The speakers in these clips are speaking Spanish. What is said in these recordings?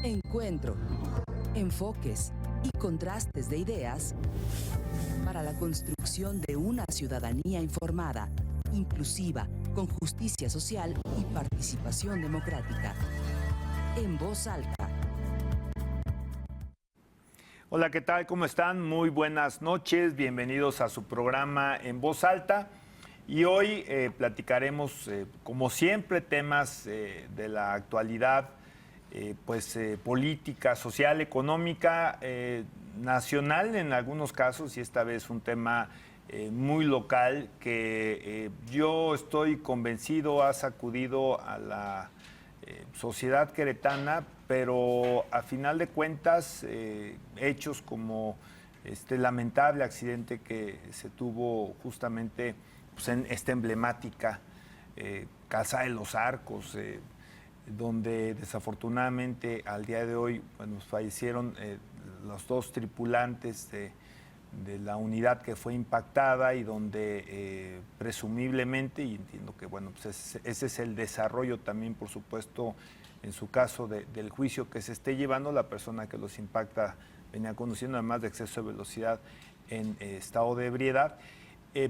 Encuentro, enfoques y contrastes de ideas para la construcción de una ciudadanía informada, inclusiva, con justicia social y participación democrática. En Voz Alta. Hola, ¿qué tal? ¿Cómo están? Muy buenas noches. Bienvenidos a su programa En Voz Alta. Y hoy platicaremos, como siempre, temas de la actualidad, política, social, económica, nacional en algunos casos, y esta vez un tema muy local que yo estoy convencido ha sacudido a la sociedad queretana, pero a final de cuentas, hechos como este lamentable accidente que se tuvo justamente en esta emblemática Casa de los Arcos, donde desafortunadamente al día de hoy fallecieron los dos tripulantes de la unidad que fue impactada y donde presumiblemente, y entiendo que ese es el desarrollo también, por supuesto, en su caso del juicio que se esté llevando, la persona que los impacta venía conduciendo además de exceso de velocidad en estado de ebriedad,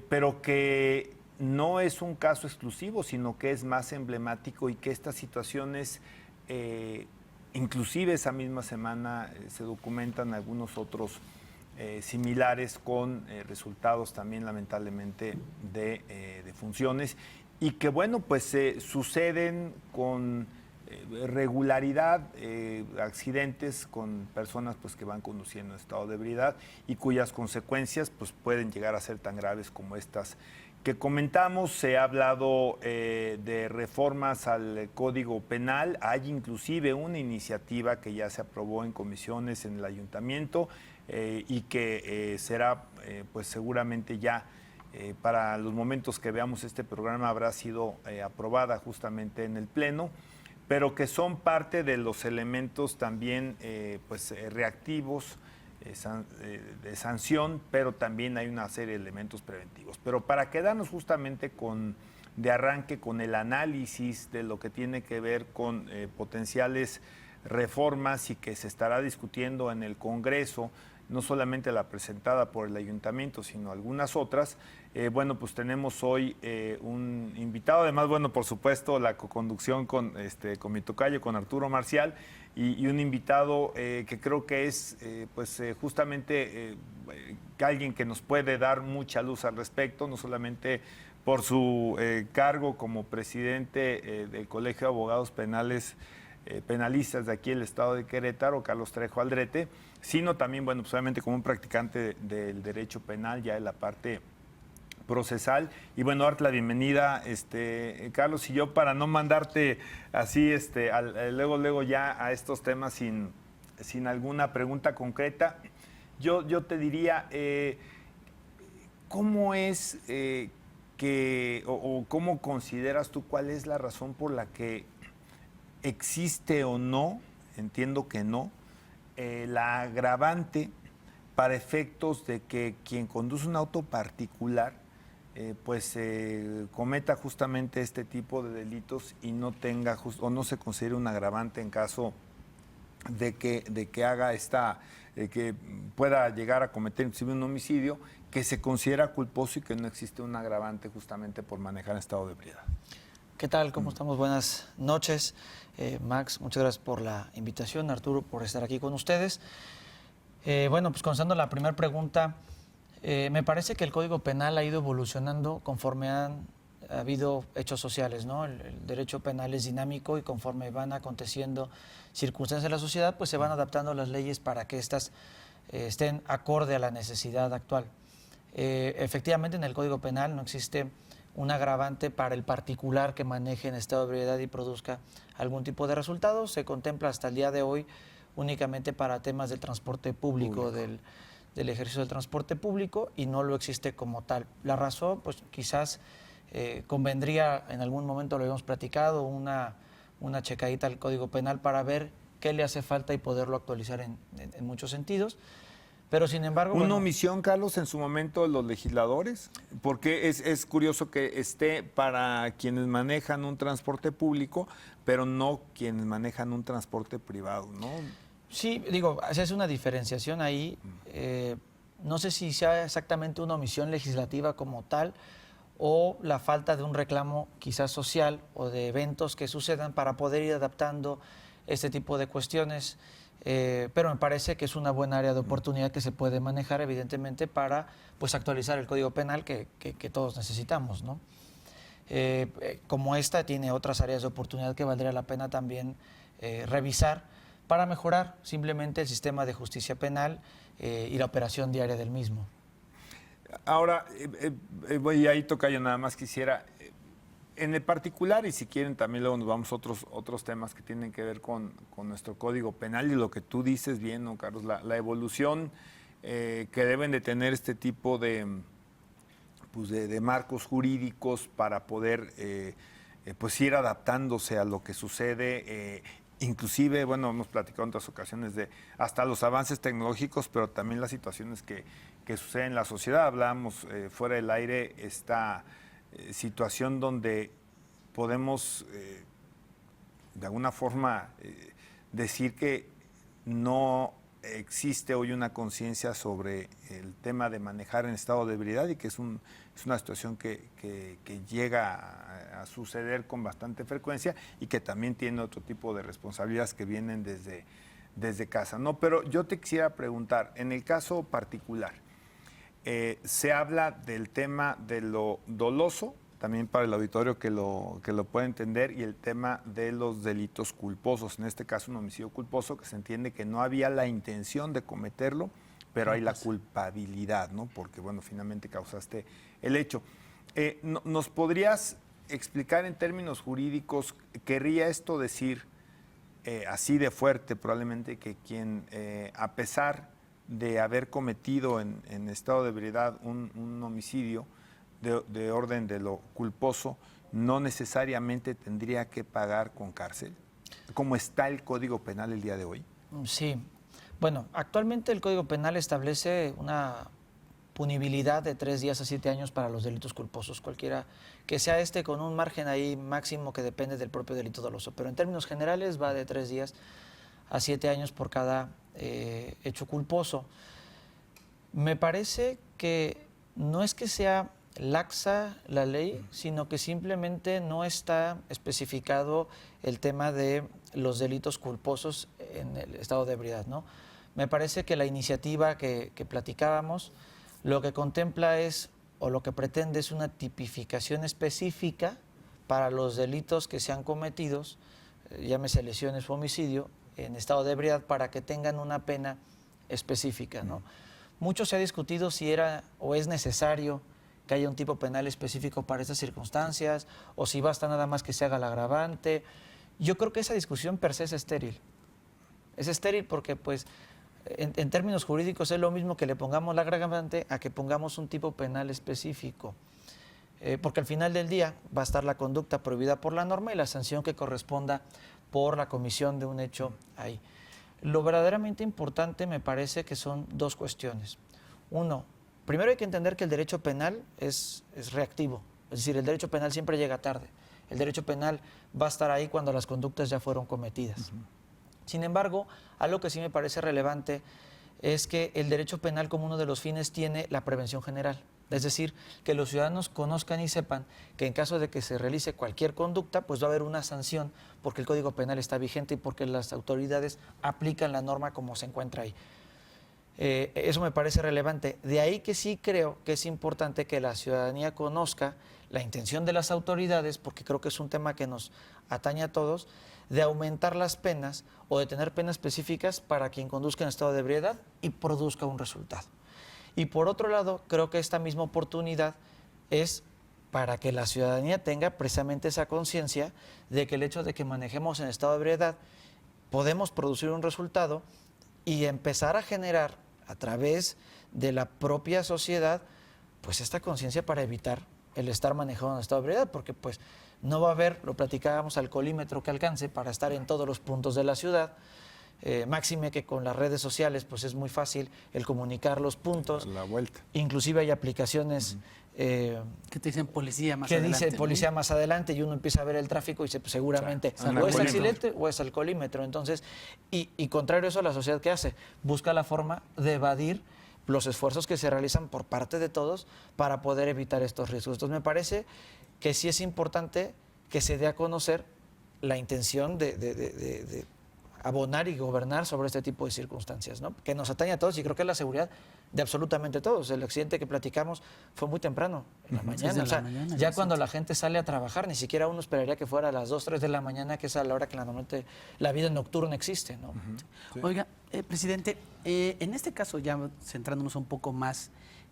pero que no es un caso exclusivo, sino que es más emblemático y que estas situaciones, inclusive esa misma semana, se documentan algunos otros similares con resultados también lamentablemente de defunciones y que suceden con regularidad, accidentes con personas que van conduciendo en estado de ebriedad y cuyas consecuencias pueden llegar a ser tan graves como estas que comentamos. Se ha hablado de reformas al Código Penal. Hay inclusive una iniciativa que ya se aprobó en comisiones en el ayuntamiento y que será seguramente ya para los momentos que veamos este programa habrá sido aprobada justamente en el Pleno, pero que son parte de los elementos también reactivos de sanción, pero también hay una serie de elementos preventivos. Pero para quedarnos justamente de arranque con el análisis de lo que tiene que ver con potenciales reformas y que se estará discutiendo en el Congreso, no solamente la presentada por el Ayuntamiento, sino algunas otras, tenemos hoy un invitado, además, por supuesto, la coconducción con mi tocayo, con Arturo Marcial, y un invitado que creo que es justamente alguien que nos puede dar mucha luz al respecto, no solamente por su cargo como presidente del Colegio de Abogados Penalistas de aquí el estado de Querétaro, Carlos Trejo Aldrete, sino también, obviamente como un practicante del derecho penal, ya de la parte procesal. Y darte la bienvenida, Carlos, y yo para no mandarte así, luego ya a estos temas sin alguna pregunta concreta, yo te diría, ¿cómo es cómo consideras tú, cuál es la razón por la que existe o no, entiendo que no, la agravante para efectos de que quien conduce un auto particular cometa justamente este tipo de delitos y no tenga o no se considere un agravante en caso de que haga que pueda llegar a cometer inclusive un homicidio, que se considera culposo y que no existe un agravante justamente por manejar en estado de ebriedad? ¿Qué tal? ¿Cómo estamos? Buenas noches. Max, muchas gracias por la invitación. Arturo, por estar aquí con ustedes. Comenzando la primera pregunta, me parece que el Código Penal ha ido evolucionando conforme ha habido hechos sociales, ¿no? El derecho penal es dinámico y conforme van aconteciendo circunstancias de la sociedad, se van adaptando las leyes para que éstas estén acorde a la necesidad actual. Efectivamente, en el Código Penal no existe un agravante para el particular que maneje en estado de ebriedad y produzca algún tipo de resultado. Se contempla hasta el día de hoy únicamente para temas del transporte público. Del ejercicio del transporte público, y no lo existe como tal. La razón, quizás convendría, en algún momento lo habíamos platicado, una checadita al Código Penal para ver qué le hace falta y poderlo actualizar en muchos sentidos. Pero sin embargo... ¿Una bueno, omisión, Carlos, en su momento de los legisladores? Porque es curioso que esté para quienes manejan un transporte público, pero no quienes manejan un transporte privado, ¿no? sí, digo, se hace una diferenciación ahí. No sé si sea exactamente una omisión legislativa como tal o la falta de un reclamo quizás social o de eventos que sucedan para poder ir adaptando este tipo de cuestiones. Pero me parece que es una buena área de oportunidad que se puede manejar, evidentemente, para pues, actualizar el Código Penal que todos necesitamos, ¿no? Como esta tiene otras áreas de oportunidad que valdría la pena también revisar para mejorar simplemente el sistema de justicia penal y la operación diaria del mismo. Ahora, voy ahí, tocayo, nada más quisiera, en el particular, y si quieren también luego nos vamos a otros temas que tienen que ver con nuestro Código Penal y lo que tú dices bien, ¿no, Carlos? La evolución que deben de tener este tipo de marcos jurídicos para poder pues ir adaptándose a lo que sucede. Inclusive, bueno, hemos platicado en otras ocasiones de hasta los avances tecnológicos, pero también las situaciones que suceden en la sociedad. Hablábamos fuera del aire esta situación donde podemos de alguna forma decir que no existe hoy una conciencia sobre el tema de manejar en estado de ebriedad y que es una situación que llega a suceder con bastante frecuencia y que también tiene otro tipo de responsabilidades que vienen desde casa, ¿no? Pero yo te quisiera preguntar, en el caso particular, se habla del tema de lo doloso, también para el auditorio que lo pueda entender, y el tema de los delitos culposos, en este caso un homicidio culposo, que se entiende que no había la intención de cometerlo, pero hay la culpabilidad, ¿no? Porque, bueno, finalmente causaste el hecho. ¿Nos podrías explicar en términos jurídicos, querría esto decir así de fuerte probablemente, que quien, a pesar de haber cometido en estado de ebriedad un homicidio de orden de lo culposo, no necesariamente tendría que pagar con cárcel? ¿Cómo está el Código Penal el día de hoy? Sí. Bueno, actualmente el Código Penal establece una punibilidad de 3 días a 7 años para los delitos culposos, cualquiera que sea con un margen ahí máximo que depende del propio delito doloso. Pero en términos generales va de 3 días a 7 años por cada hecho culposo. Me parece que no es que sea laxa la ley, sino que simplemente no está especificado el tema de los delitos culposos en el estado de ebriedad, ¿no? Me parece que la iniciativa que platicábamos lo que contempla es, o lo que pretende es una tipificación específica para los delitos que sean cometidos, llámese lesiones o homicidio, en estado de ebriedad, para que tengan una pena específica, ¿no? Mucho se ha discutido si era o es necesario que haya un tipo penal específico para estas circunstancias, o si basta nada más que se haga el agravante. Yo creo que esa discusión per se es estéril. Es estéril porque, pues, en términos jurídicos es lo mismo que le pongamos el agravante a que pongamos un tipo penal específico. Porque al final del día va a estar la conducta prohibida por la norma y la sanción que corresponda por la comisión de un hecho ahí. Lo verdaderamente importante me parece que son 2 cuestiones. Uno, primero hay que entender que el derecho penal es reactivo, es decir, el derecho penal siempre llega tarde. El derecho penal va a estar ahí cuando las conductas ya fueron cometidas. Sin embargo, algo que sí me parece relevante es que el derecho penal como uno de los fines tiene la prevención general. Es decir, que los ciudadanos conozcan y sepan que en caso de que se realice cualquier conducta, pues va a haber una sanción porque el Código Penal está vigente y porque las autoridades aplican la norma como se encuentra ahí. Eso me parece relevante. De ahí que sí creo que es importante que la ciudadanía conozca la intención de las autoridades, porque creo que es un tema que nos atañe a todos, de aumentar las penas o de tener penas específicas para quien conduzca en estado de ebriedad y produzca un resultado. Y por otro lado, creo que esta misma oportunidad es para que la ciudadanía tenga precisamente esa conciencia de que el hecho de que manejemos en estado de ebriedad podemos producir un resultado y empezar a generar a través de la propia sociedad pues esta conciencia para evitar el estar manejando en estado de ebriedad, porque pues no va a haber, lo platicábamos, alcoholímetro que alcance para estar en todos los puntos de la ciudad. máxime que con las redes sociales pues es muy fácil el comunicar los puntos. La vuelta. Inclusive hay aplicaciones que te dicen policía más que adelante. dice policía más adelante y uno empieza a ver el tráfico y dice pues, seguramente o es accidente o es alcoholímetro. Entonces, y contrario a eso, la sociedad ¿qué hace? Busca la forma de evadir los esfuerzos que se realizan por parte de todos para poder evitar estos riesgos. Entonces me parece que sí es importante que se dé a conocer la intención de abonar y gobernar sobre este tipo de circunstancias, ¿no? Que nos atañe a todos y creo que es la seguridad de absolutamente todos. El accidente que platicamos fue muy temprano, en la mañana. O sea, ya cuando la gente sale a trabajar, ni siquiera uno esperaría que fuera a las 2, 3 de la mañana, que es a la hora que normalmente la vida nocturna existe, ¿no? Sí. Oiga, presidente, en este caso, ya centrándonos un poco más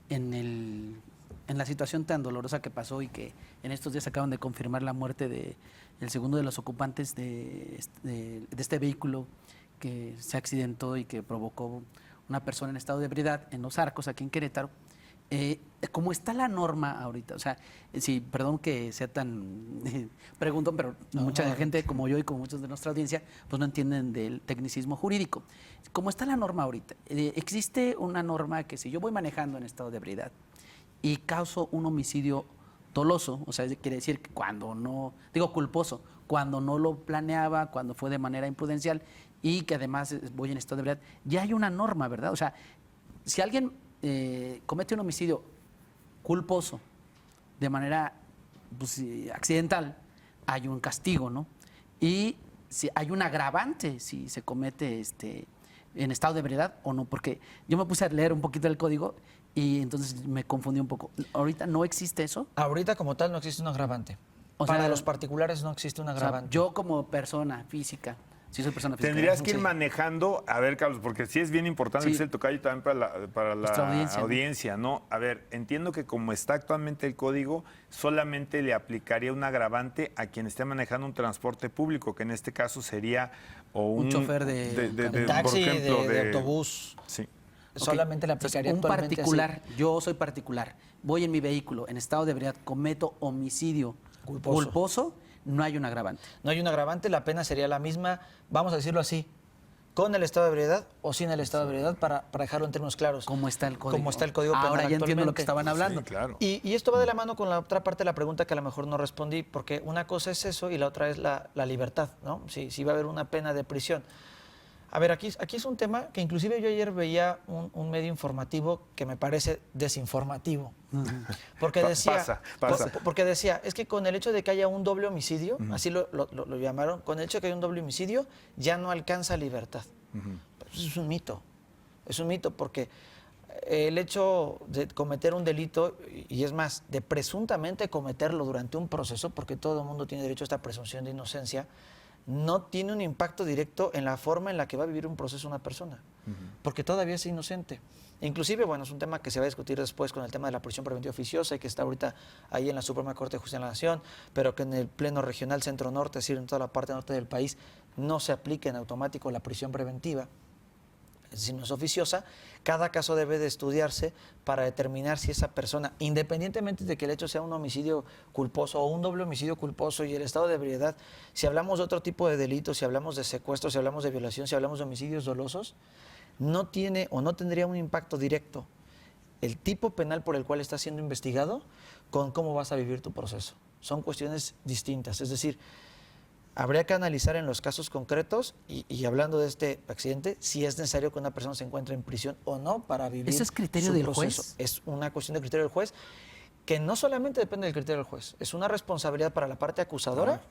en la situación tan dolorosa que pasó y que en estos días acaban de confirmar la muerte de el segundo de los ocupantes de este vehículo que se accidentó y que provocó una persona en estado de ebriedad en Los Arcos, aquí en Querétaro. ¿Cómo está la norma ahorita? O sea, sí, perdón que sea tan pregunto, pero mucha gente como yo y como muchos de nuestra audiencia pues no entienden del tecnicismo jurídico. ¿Cómo está la norma ahorita? Existe una norma que si yo voy manejando en estado de ebriedad y causo un homicidio doloso, o sea, quiere decir que cuando no, digo culposo, cuando no lo planeaba, cuando fue de manera imprudencial y que además voy en estado de ebriedad, ya hay una norma, ¿verdad? O sea, si alguien comete un homicidio culposo de manera pues, accidental, hay un castigo, ¿no? Y si hay un agravante si se comete en estado de ebriedad o no, porque yo me puse a leer un poquito el código y entonces me confundí un poco. ¿Ahorita no existe eso? Ahorita como tal no existe un agravante. Para los particulares no existe un agravante. O sea, yo como persona física, si soy persona física. Tendrías que ir manejando, a ver, Carlos, porque sí es bien importante, dice el tocayo también para la audiencia, ¿no? A ver, entiendo que como está actualmente el código, solamente le aplicaría un agravante a quien esté manejando un transporte público, que en este caso sería un chofer de taxi, por ejemplo, de autobús. Sí. Okay. Solamente le aplicaría un particular, así. Yo soy particular, voy en mi vehículo en estado de ebriedad, cometo homicidio culposo, no hay un agravante. No hay un agravante, la pena sería la misma, vamos a decirlo así, con el estado de ebriedad o sin el estado de ebriedad, para dejarlo en términos claros. ¿Cómo está el código? ¿Cómo está el código penal Ahora ya entiendo lo que estaban hablando. Sí, claro. Y esto va de la mano con la otra parte de la pregunta que a lo mejor no respondí, porque una cosa es eso y la otra es la libertad, ¿no? Si va a haber una pena de prisión. A ver, aquí es un tema que inclusive yo ayer veía un medio informativo que me parece desinformativo. Porque decía, porque decía, es que con el hecho de que haya un doble homicidio, así lo llamaron, con el hecho de que haya un doble homicidio, ya no alcanza libertad. Eso es un mito. Es un mito porque el hecho de cometer un delito, y es más, de presuntamente cometerlo durante un proceso, porque todo el mundo tiene derecho a esta presunción de inocencia, no tiene un impacto directo en la forma en la que va a vivir un proceso una persona, porque todavía es inocente. Inclusive, bueno, es un tema que se va a discutir después con el tema de la prisión preventiva oficiosa y que está ahorita ahí en la Suprema Corte de Justicia de la Nación, pero que en el Pleno Regional Centro-Norte, es decir, en toda la parte norte del país, no se aplica en automático la prisión preventiva, es decir, no es oficiosa. Cada caso debe de estudiarse para determinar si esa persona, independientemente de que el hecho sea un homicidio culposo o un doble homicidio culposo y el estado de ebriedad, si hablamos de otro tipo de delitos, si hablamos de secuestro, si hablamos de violación, si hablamos de homicidios dolosos, no tiene o no tendría un impacto directo el tipo penal por el cual está siendo investigado con cómo vas a vivir tu proceso. Son cuestiones distintas, es decir, habría que analizar en los casos concretos y hablando de este accidente, si es necesario que una persona se encuentre en prisión o no para vivir. ¿Eso es criterio del juez? Es una cuestión de criterio del juez que no solamente depende del criterio del juez, es una responsabilidad para la parte acusadora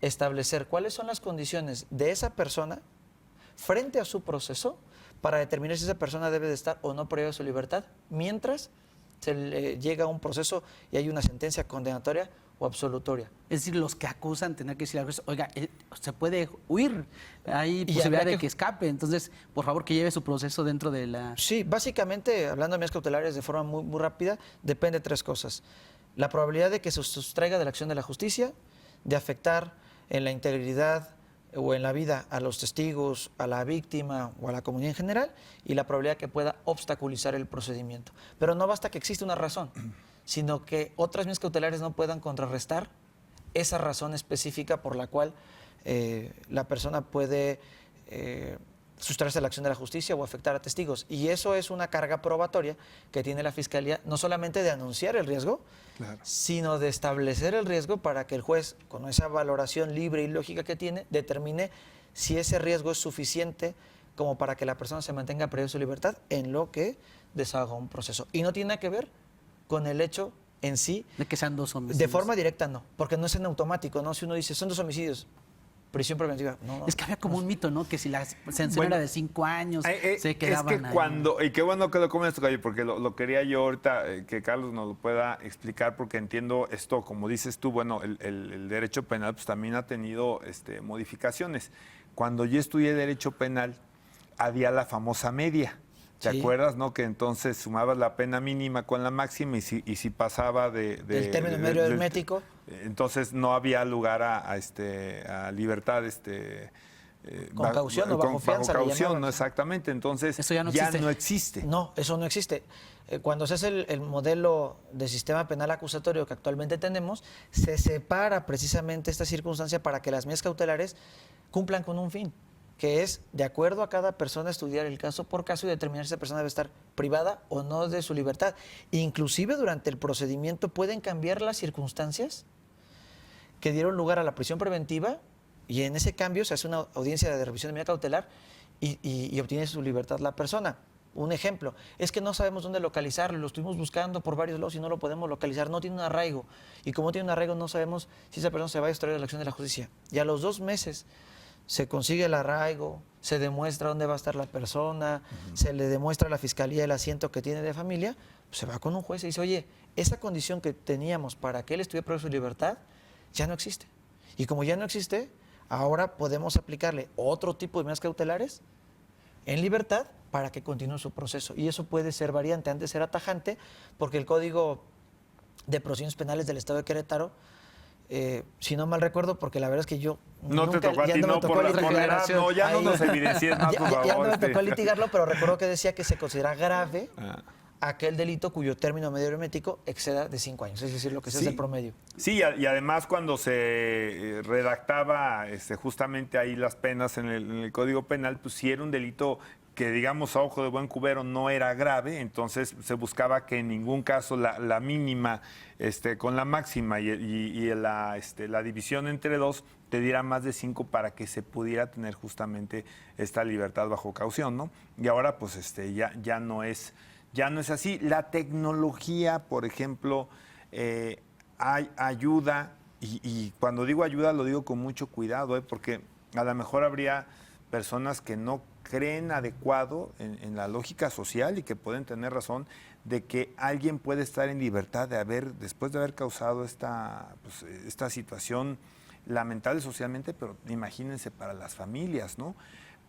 establecer cuáles son las condiciones de esa persona frente a su proceso para determinar si esa persona debe de estar o no privada de su libertad mientras se le llega a un proceso y hay una sentencia condenatoria o absolutoria. Es decir, los que acusan tener que decir al juez, oiga, se puede huir, hay posibilidad de que escape, entonces, por favor, que lleve su proceso dentro de la... Sí, básicamente, hablando de medidas cautelares de forma muy rápida, depende de tres cosas. La probabilidad de que se sustraiga de la acción de la justicia, de afectar en la integridad o en la vida a los testigos, a la víctima o a la comunidad en general, y la probabilidad que pueda obstaculizar el procedimiento. Pero no basta que exista una razón, sino que otras medidas cautelares no puedan contrarrestar esa razón específica por la cual la persona puede sustraerse a la acción de la justicia o afectar a testigos. Y eso es una carga probatoria que tiene la Fiscalía, no solamente de anunciar el riesgo, Claro. sino de establecer el riesgo para que el juez, con esa valoración libre y lógica que tiene, determine si ese riesgo es suficiente como para que la persona se mantenga privada de su libertad en lo que deshaga un proceso. Y no tiene nada que ver con el hecho en sí. De que sean 2 homicidios. De forma directa no, porque no es en automático, ¿no? Si uno dice, son 2 homicidios, prisión preventiva. No, Es que había como un mito, ¿no? Que si la sanción Bueno, era de 5 años, se es quedaban que ahí. cuando, y qué bueno que lo comentas, Gallo, porque lo quería yo ahorita, que Carlos nos lo pueda explicar, porque entiendo esto, como dices tú, bueno, el derecho penal pues también ha tenido modificaciones. Cuando yo estudié derecho penal, había la famosa media. ¿Te Sí. acuerdas, no? Que entonces sumabas la pena mínima con la máxima y si pasaba del término medio hermético. entonces no había lugar a libertad, Con caución o bajo fianza le caución, llamaban. ¿no? Exactamente. Entonces Eso ya no existe. no existe. No, eso no existe. Cuando se hace el modelo de sistema penal acusatorio que actualmente tenemos, se separa precisamente esta circunstancia para que las medidas cautelares cumplan con un fin, que es, de acuerdo a cada persona, estudiar el caso por caso y determinar si esa persona debe estar privada o no de su libertad. Inclusive durante el procedimiento pueden cambiar las circunstancias que dieron lugar a la prisión preventiva y en ese cambio se hace una audiencia de revisión de medida cautelar y obtiene su libertad la persona. Un ejemplo, es que no sabemos dónde localizarlo, lo estuvimos buscando por varios lados y no lo podemos localizar, no tiene un arraigo. Y como tiene un arraigo no sabemos si esa persona se va a extraer de la acción de la justicia. Y a los 2 meses se consigue el arraigo, se demuestra dónde va a estar la persona, se le demuestra a la fiscalía el asiento que tiene de familia, pues se va con un juez y dice, oye, esa condición que teníamos para que él estuviera privado de su libertad ya no existe. Y como ya no existe, ahora podemos aplicarle otro tipo de medidas cautelares en libertad para que continúe su proceso. Y eso puede ser variante, antes era tajante, porque el Código de Procedimientos Penales del Estado de Querétaro, si no mal recuerdo, porque la verdad es que yo No nunca, te tocó a ya ti, no me no, tocó por la litigar. edad, no, ya no Ahí- nos evidencies más, por favor. ya no me tocó litigarlo, pero recuerdo que decía que se considera grave Ah. aquel delito cuyo término medio hermético exceda de 5 años, es decir, lo que es Sí. el promedio. Sí, y además cuando se redactaba justamente ahí las penas en el Código Penal, pues si era un delito que digamos a ojo de buen cubero no era grave, entonces se buscaba que en ningún caso la mínima con la máxima y la división entre 2 te diera más de 5 para que se pudiera tener justamente esta libertad bajo caución, ¿no? Y ahora pues ya no es así. La tecnología, por ejemplo, ayuda, y cuando digo ayuda lo digo con mucho cuidado, porque a lo mejor habría personas que no creen adecuado en la lógica social y que pueden tener razón de que alguien puede estar en libertad después de haber causado esta situación lamentable socialmente, pero imagínense para las familias, ¿no?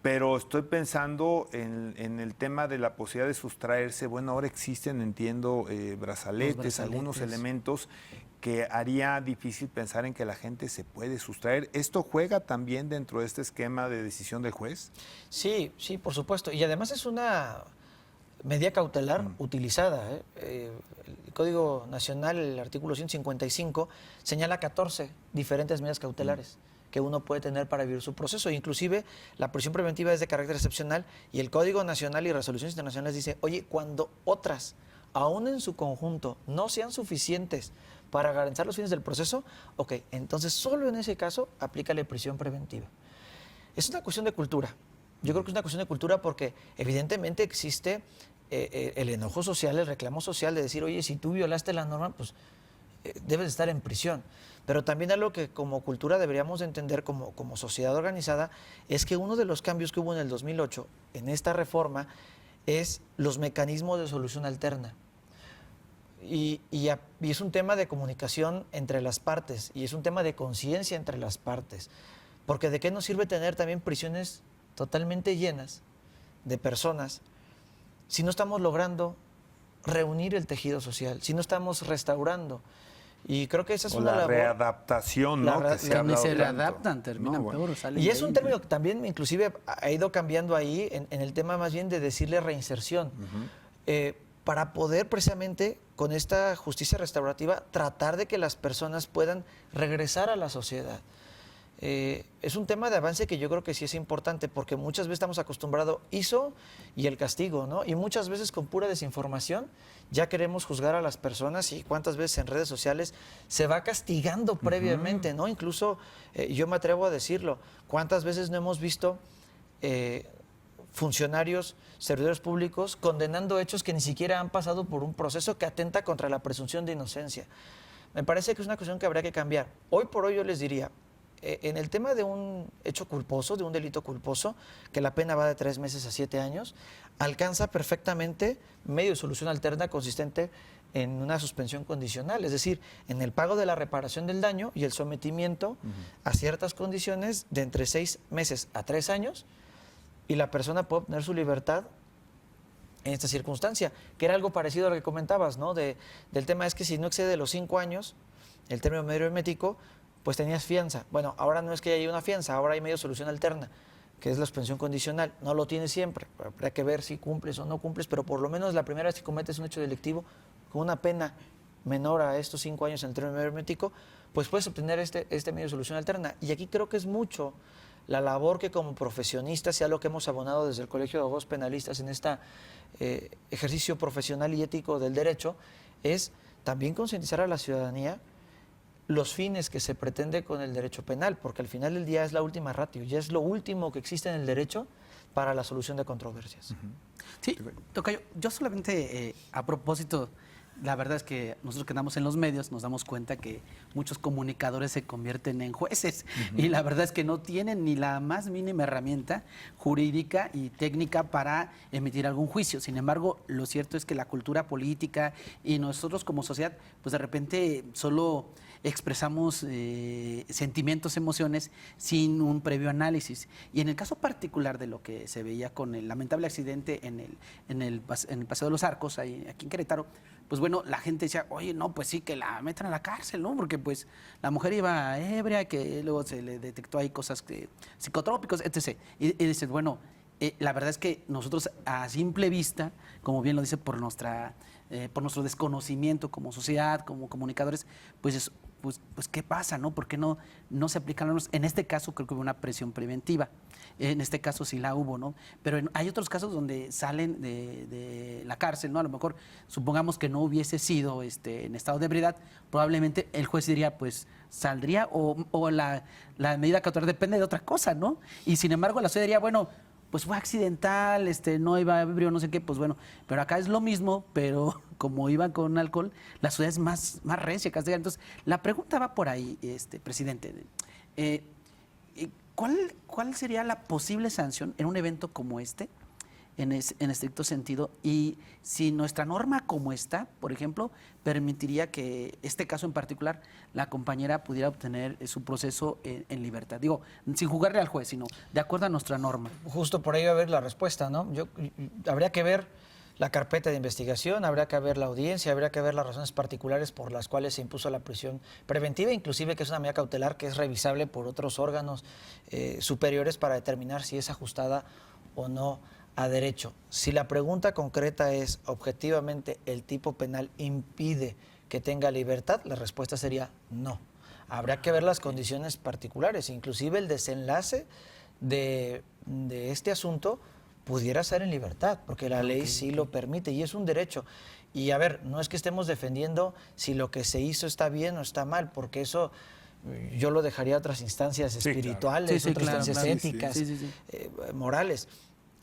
Pero estoy pensando en el tema de la posibilidad de sustraerse. Bueno, ahora existen, entiendo, brazaletes, algunos elementos que haría difícil pensar en que la gente se puede sustraer. ¿Esto juega también dentro de este esquema de decisión del juez? Sí, sí, por supuesto. Y además es una medida cautelar utilizada. El Código Nacional, el artículo 155, señala 14 diferentes medidas cautelares que uno puede tener para vivir su proceso. Inclusive la prisión preventiva es de carácter excepcional y el Código Nacional y resoluciones internacionales dice, oye, cuando otras, aún en su conjunto, no sean suficientes para garantizar los fines del proceso, ok, entonces solo en ese caso aplícale prisión preventiva. Es una cuestión de cultura. Yo creo que es una cuestión de cultura porque evidentemente existe el enojo social, el reclamo social de decir, oye, si tú violaste la norma, pues debes estar en prisión. Pero también algo que como cultura deberíamos de entender como sociedad organizada es que uno de los cambios que hubo en el 2008 en esta reforma es los mecanismos de solución alterna. Y es un tema de comunicación entre las partes y es un tema de conciencia entre las partes. Porque ¿de qué nos sirve tener también prisiones totalmente llenas de personas si no estamos logrando reunir el tejido social, si no estamos restaurando? Y creo que esa es O una la labor. readaptación, ¿no? Que se ha Ni hablado se tanto. readaptan, terminan No, bueno. peor. Salen Y de es un ahí. término que también inclusive ha ido cambiando ahí en el tema más bien de decirle reinserción. Para poder precisamente con esta justicia restaurativa tratar de que las personas puedan regresar a la sociedad. es un tema de avance que yo creo que sí es importante, porque muchas veces estamos acostumbrados hizo y el castigo, ¿no? Y muchas veces con pura desinformación ya queremos juzgar a las personas, y cuántas veces en redes sociales se va castigando previamente, ¿no? Incluso yo me atrevo a decirlo, cuántas veces no hemos visto funcionarios, servidores públicos condenando hechos que ni siquiera han pasado por un proceso que atenta contra la presunción de inocencia. Me parece que es una cuestión que habría que cambiar. Hoy por hoy yo les diría, en el tema de un hecho culposo, de un delito culposo, que la pena va de 3 meses a 7 años, alcanza perfectamente medio de solución alterna consistente en una suspensión condicional, es decir, en el pago de la reparación del daño y el sometimiento a ciertas condiciones de entre 6 meses a 3 años, y la persona puede obtener su libertad en esta circunstancia, que era algo parecido a lo que comentabas, ¿no? Del tema es que si no excede los 5 años, el término medio hermético, pues tenías fianza. Bueno, ahora no es que haya una fianza, ahora hay medio solución alterna, que es la suspensión condicional. No lo tienes siempre, habrá que ver si cumples o no cumples, pero por lo menos la primera vez que cometes un hecho delictivo con una pena menor a estos 5 años en el término medio hermético, pues puedes obtener este medio solución alterna. Y aquí creo que es mucho la labor que como profesionistas, sea lo que hemos abonado desde el Colegio de Abogados Penalistas en este ejercicio profesional y ético del derecho, es también concientizar a la ciudadanía los fines que se pretende con el derecho penal, porque al final del día es la última ratio, ya es lo último que existe en el derecho para la solución de controversias. Sí, tocayo, yo solamente a propósito, la verdad es que nosotros que andamos en los medios nos damos cuenta que muchos comunicadores se convierten en jueces y la verdad es que no tienen ni la más mínima herramienta jurídica y técnica para emitir algún juicio. Sin embargo, lo cierto es que la cultura política y nosotros como sociedad, pues de repente solo expresamos sentimientos, emociones sin un previo análisis. Y en el caso particular de lo que se veía con el lamentable accidente en el Paseo de los Arcos, ahí, aquí en Querétaro, pues bueno, la gente decía, oye, no, pues sí, que la metan a la cárcel, ¿no? Porque pues la mujer iba ebria, que luego se le detectó ahí cosas psicotrópicos, etc. Y dices, bueno, la verdad es que nosotros a simple vista, como bien lo dice, por nuestro desconocimiento como sociedad, como comunicadores, pues ¿qué pasa, no? ¿Por qué no se aplican las normas? En este caso creo que hubo una presión preventiva. En este caso sí la hubo, ¿no? Pero hay otros casos donde salen de la cárcel, ¿no? A lo mejor, supongamos que no hubiese sido en estado de ebriedad, probablemente el juez diría, pues, saldría o la medida cautelar depende de otra cosa, ¿no? Y sin embargo la sociedad diría, bueno, pues fue accidental, no iba ebrio, no sé qué, pues bueno, pero acá es lo mismo, pero como iba con alcohol, la sociedad es más recia, castiga. Entonces, la pregunta va por ahí, presidente. ¿Cuál sería la posible sanción en un evento como este, en estricto sentido? Y si nuestra norma como está, por ejemplo, permitiría que este caso en particular, la compañera pudiera obtener su proceso en libertad. Digo, sin jugarle al juez, sino de acuerdo a nuestra norma. Justo por ahí va a ver la respuesta, ¿no? Habría que ver la carpeta de investigación, habría que ver la audiencia, habría que ver las razones particulares por las cuales se impuso la prisión preventiva, inclusive que es una medida cautelar que es revisable por otros órganos superiores para determinar si es ajustada o no a derecho. Si la pregunta concreta es, objetivamente, ¿el tipo penal impide que tenga libertad? La respuesta sería no. Habrá que ver las condiciones particulares, inclusive el desenlace de este asunto pudiera ser en libertad, porque la ley sí lo permite y es un derecho. Y a ver, no es que estemos defendiendo si lo que se hizo está bien o está mal, porque eso yo lo dejaría a otras instancias espirituales, otras instancias éticas, morales.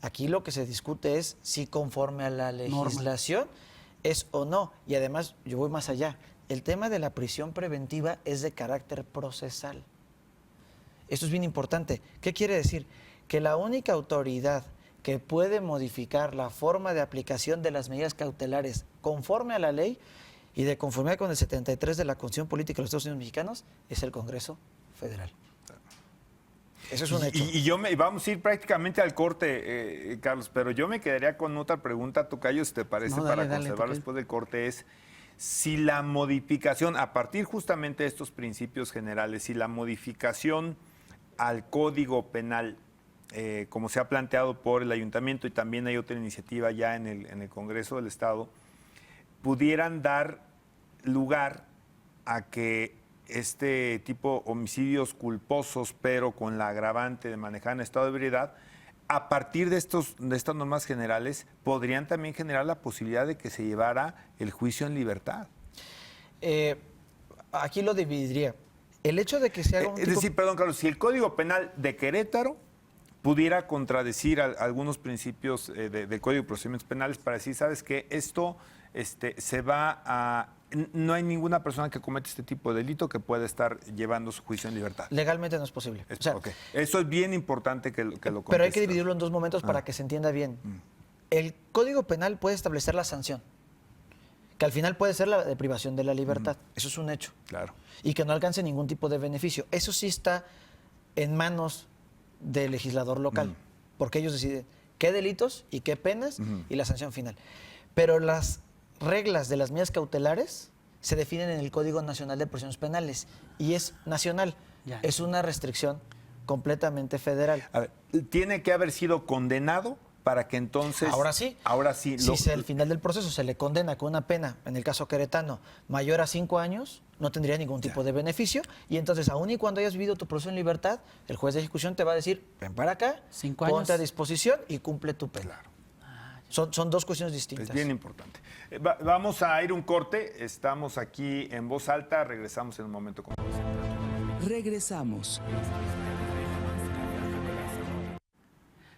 Aquí lo que se discute es si conforme a la legislación es o no. Y además, yo voy más allá. El tema de la prisión preventiva es de carácter procesal. Esto es bien importante. ¿Qué quiere decir? Que la única autoridad que puede modificar la forma de aplicación de las medidas cautelares conforme a la ley y de conformidad con el 73 de la Constitución Política de los Estados Unidos Mexicanos es el Congreso Federal. Eso es un hecho. Y vamos a ir prácticamente al corte, Carlos, pero yo me quedaría con otra pregunta, tocayo, si te parece, para conservar después del corte, es si la modificación, a partir justamente de estos principios generales, si la modificación al Código Penal, como se ha planteado por el Ayuntamiento y también hay otra iniciativa ya en el Congreso del Estado, pudieran dar lugar a que este tipo homicidios culposos, pero con la agravante de manejar en estado de ebriedad, a partir de estas normas generales, podrían también generar la posibilidad de que se llevara el juicio en libertad. Aquí lo dividiría. El hecho de que se haga un Es decir, perdón, Carlos, si el Código Penal de Querétaro pudiera contradecir algunos principios del Código de Procedimientos Penales para decir, ¿sabes qué? Esto se va a... No hay ninguna persona que cometa este tipo de delito que pueda estar llevando su juicio en libertad. Legalmente no es posible. O sea, Okay. Eso es bien importante que lo pero hay contestes. que dividirlo en dos momentos para que se entienda bien. El Código Penal puede establecer la sanción, que al final puede ser la de privación de la libertad. Eso es un hecho. Claro. Y que no alcance ningún tipo de beneficio. Eso sí está en manos del legislador local, porque ellos deciden qué delitos y qué penas y la sanción final. Pero las reglas de las medidas cautelares se definen en el Código Nacional de Procedimientos Penales y es nacional. Ya. Es una restricción completamente federal. A ver, tiene que haber sido condenado para que entonces... Ahora sí. Si al final del proceso se le condena con una pena, en el caso queretano, mayor a 5 años, no tendría ningún tipo de beneficio. Y entonces, aun y cuando hayas vivido tu proceso en libertad, el juez de ejecución te va a decir, ven para acá, 5 años. ponte a disposición y cumple tu pena. Claro. Son dos cuestiones distintas. Es bien importante. Vamos a ir un corte. Estamos aquí en Voz Alta. Regresamos en un momento con Regresamos.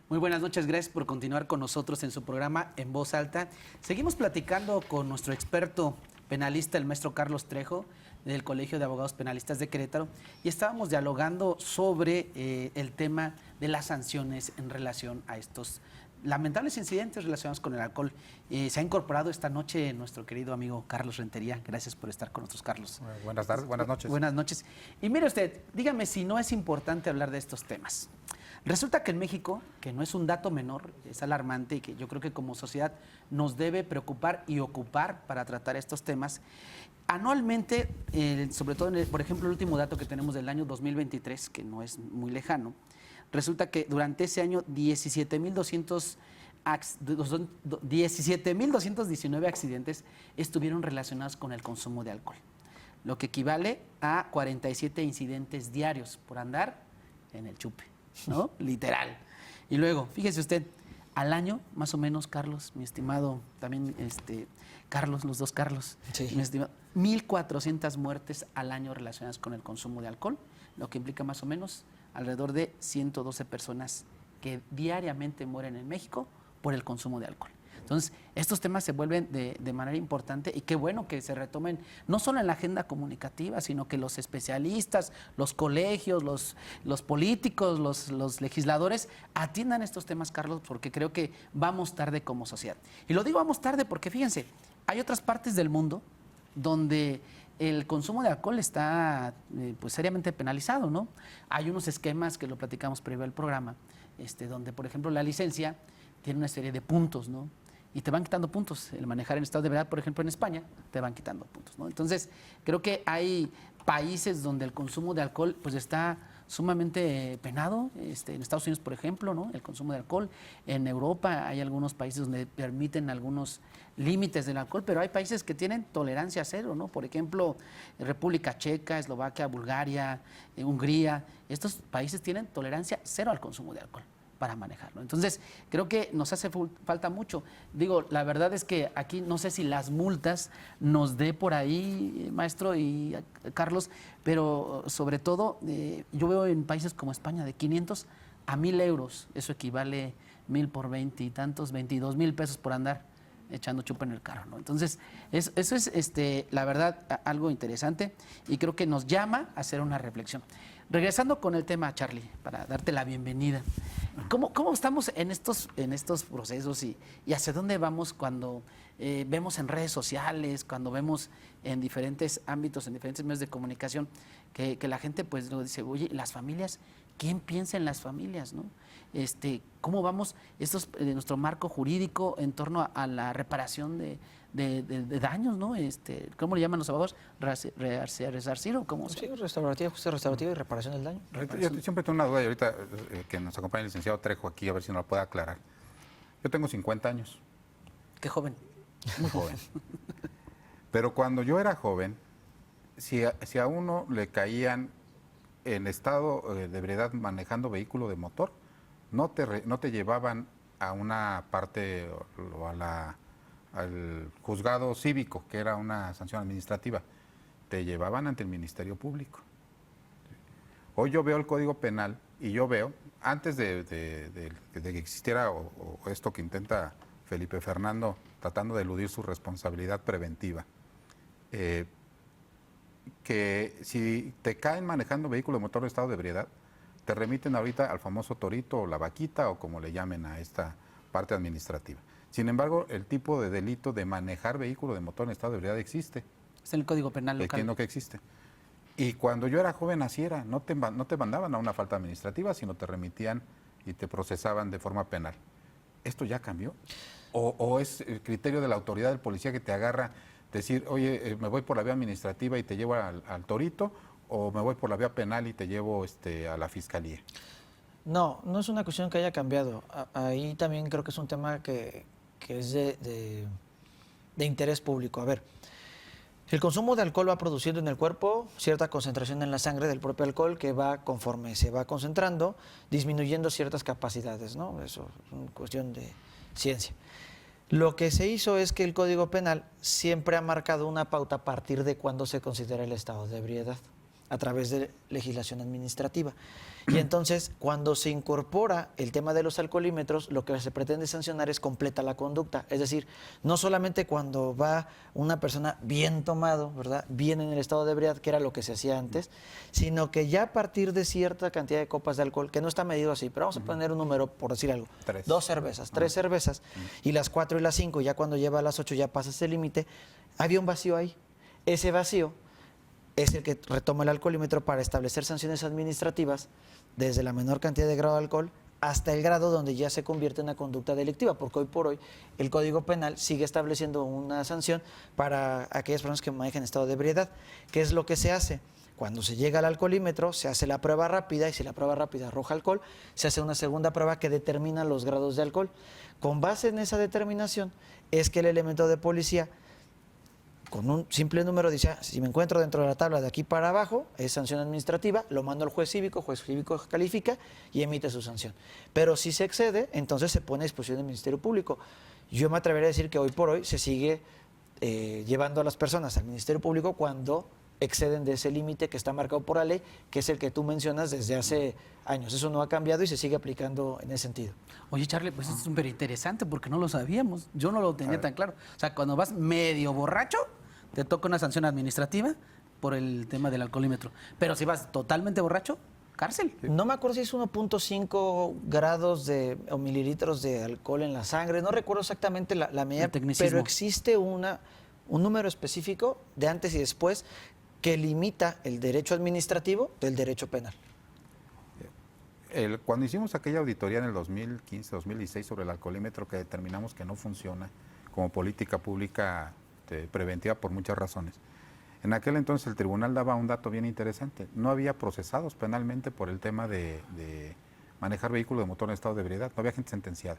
Muy buenas noches, gracias por continuar con nosotros en su programa En Voz Alta. Seguimos platicando con nuestro experto penalista, el maestro Carlos Trejo, del Colegio de Abogados Penalistas de Querétaro, y estábamos dialogando sobre el tema de las sanciones en relación a estos lamentables incidentes relacionados con el alcohol. Se ha incorporado esta noche nuestro querido amigo Carlos Rentería. Gracias por estar con nosotros, Carlos. Buenas tardes, buenas noches. Buenas noches. Y mire usted, dígame si no es importante hablar de estos temas. Resulta que en México, que no es un dato menor, es alarmante y que yo creo que como sociedad nos debe preocupar y ocupar para tratar estos temas. Anualmente, sobre todo, por ejemplo, el último dato que tenemos del año 2023, que no es muy lejano, resulta que durante ese año 17.219 accidentes estuvieron relacionados con el consumo de alcohol, lo que equivale a 47 incidentes diarios por andar en el chupe, ¿no? Literal. Y luego, fíjese usted, al año, más o menos, Carlos, mi estimado, también Carlos, los dos Carlos, Sí. mi estimado, 1.400 muertes al año relacionadas con el consumo de alcohol, lo que implica más o menos alrededor de 112 personas que diariamente mueren en México por el consumo de alcohol. Entonces, estos temas se vuelven de manera importante y qué bueno que se retomen no solo en la agenda comunicativa, sino que los especialistas, los colegios, los políticos, los legisladores atiendan estos temas, Carlos, porque creo que vamos tarde como sociedad. Y lo digo vamos tarde porque, fíjense, hay otras partes del mundo donde el consumo de alcohol está pues seriamente penalizado, ¿no? Hay unos esquemas que lo platicamos previo al programa, donde, por ejemplo, la licencia tiene una serie de puntos, ¿no? Y te van quitando puntos. El manejar en estado de ebriedad, por ejemplo, en España, te van quitando puntos, ¿no? Entonces, creo que hay países donde el consumo de alcohol pues está sumamente penado, en Estados Unidos, por ejemplo, ¿no? El consumo de alcohol. En Europa hay algunos países donde permiten algunos límites del alcohol, pero hay países que tienen tolerancia cero, ¿no? Por ejemplo, República Checa, Eslovaquia, Bulgaria, Hungría. Estos países tienen tolerancia cero al consumo de alcohol para manejarlo. Entonces, creo que nos hace falta mucho. Digo, la verdad es que aquí no sé si las multas nos dé por ahí, maestro y Carlos, pero sobre todo yo veo en países como España de 500 a 1,000 euros. Eso equivale 1,000 por 20 y tantos, 22,000 pesos por andar echando chupa en el carro, ¿no? Entonces, eso es, la verdad, algo interesante y creo que nos llama a hacer una reflexión. Regresando con el tema, Charlie, para darte la bienvenida. ¿Cómo estamos en estos procesos y hacia dónde vamos cuando vemos en redes sociales, cuando vemos en diferentes ámbitos, en diferentes medios de comunicación, que la gente pues lo dice, oye, las familias, ¿quién piensa en las familias, no? ¿Cómo vamos nuestro marco jurídico en torno a la reparación de daños, ¿no? ¿Cómo le llaman los abogados? ¿Resarcir o cómo? Sí, restaurativa, justicia restaurativa y reparación del daño. Yo siempre tengo una duda y ahorita que nos acompaña el licenciado Trejo aquí, a ver si nos la puede aclarar. Yo tengo 50 años. Qué joven. Muy joven. Pero cuando yo era joven, si a uno le caían en estado de ebriedad manejando vehículo de motor, no te llevaban a una parte o al juzgado cívico, que era una sanción administrativa, te llevaban ante el Ministerio Público. Hoy yo veo el Código Penal y yo veo, antes de que existiera o esto que intenta Felipe Fernando tratando de eludir su responsabilidad preventiva, que si te caen manejando vehículo de motor de estado de ebriedad, te remiten ahorita al famoso torito o la vaquita o como le llamen a esta parte administrativa. Sin embargo, el tipo de delito de manejar vehículo de motor en estado de ebriedad existe. Está en el Código Penal local. Entiendo que existe. Y cuando yo era joven así era, no te mandaban a una falta administrativa, sino te remitían y te procesaban de forma penal. ¿Esto ya cambió? ¿O es el criterio de la autoridad del policía que te agarra, decir, oye, me voy por la vía administrativa y te llevo al torito, o me voy por la vía penal y te llevo a la fiscalía? No, no es una cuestión que haya cambiado. Ahí también creo que es un tema que es de interés público. A ver, el consumo de alcohol va produciendo en el cuerpo cierta concentración en la sangre del propio alcohol que va, conforme se va concentrando, disminuyendo ciertas capacidades, ¿no? Eso es una cuestión de ciencia. Lo que se hizo es que el Código Penal siempre ha marcado una pauta a partir de cuando se considera el estado de ebriedad, a través de legislación administrativa. Y entonces, cuando se incorpora el tema de los alcoholímetros, lo que se pretende sancionar es completa la conducta. Es decir, no solamente cuando va una persona bien tomado, ¿verdad?, bien en el estado de ebriedad, que era lo que se hacía antes, sino que ya a partir de cierta cantidad de copas de alcohol, que no está medido así, pero vamos a poner un número, por decir algo, 3. 2 cervezas, 3 cervezas, y las 4 y las 5, ya cuando lleva a las 8 ya pasa ese límite, había un vacío ahí. Ese vacío es el que retoma el alcoholímetro para establecer sanciones administrativas desde la menor cantidad de grado de alcohol hasta el grado donde ya se convierte en una conducta delictiva, porque hoy por hoy el Código Penal sigue estableciendo una sanción para aquellas personas que manejan estado de ebriedad. ¿Qué es lo que se hace? Cuando se llega al alcoholímetro, se hace la prueba rápida y si la prueba rápida arroja alcohol, se hace una segunda prueba que determina los grados de alcohol. Con base en esa determinación es que el elemento de policía, con un simple número, dice, si me encuentro dentro de la tabla de aquí para abajo, es sanción administrativa, lo mando al juez cívico califica y emite su sanción. Pero si se excede, entonces se pone a disposición del Ministerio Público. Yo me atrevería a decir que hoy por hoy se sigue llevando a las personas al Ministerio Público cuando exceden de ese límite que está marcado por la ley, que es el que tú mencionas desde hace años. Eso no ha cambiado y se sigue aplicando en ese sentido. Oye, Charlie, pues es súper interesante porque no lo sabíamos. Yo no lo tenía tan claro. O sea, cuando vas medio borracho, te toca una sanción administrativa por el tema del alcoholímetro. Pero si vas totalmente borracho, cárcel. No me acuerdo si es 1.5 grados o mililitros de alcohol en la sangre. No recuerdo exactamente la medida, pero existe un número específico de antes y después que limita el derecho administrativo del derecho penal. Cuando hicimos aquella auditoría en el 2015-2016 sobre el alcoholímetro, que determinamos que no funciona como política pública preventiva por muchas razones, en aquel entonces el tribunal daba un dato bien interesante. No había procesados penalmente por el tema de manejar vehículo de motor en estado de ebriedad. No había gente sentenciada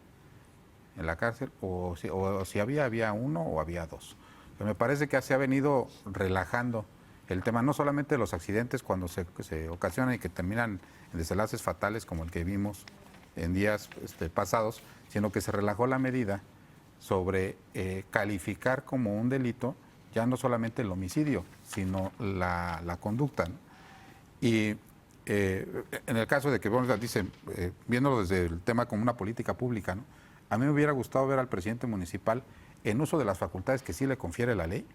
en la cárcel, o si había uno o había dos. Pero me parece que se ha venido relajando el tema, no solamente de los accidentes cuando se ocasionan y que terminan en desenlaces fatales como el que vimos en días pasados, sino que se relajó la medida sobre calificar como un delito ya no solamente el homicidio, sino la conducta, ¿no? Y en el caso de que, bueno, dicen, viéndolo desde el tema como una política pública, ¿no?, a mí me hubiera gustado ver al presidente municipal, en uso de las facultades que sí le confiere la ley,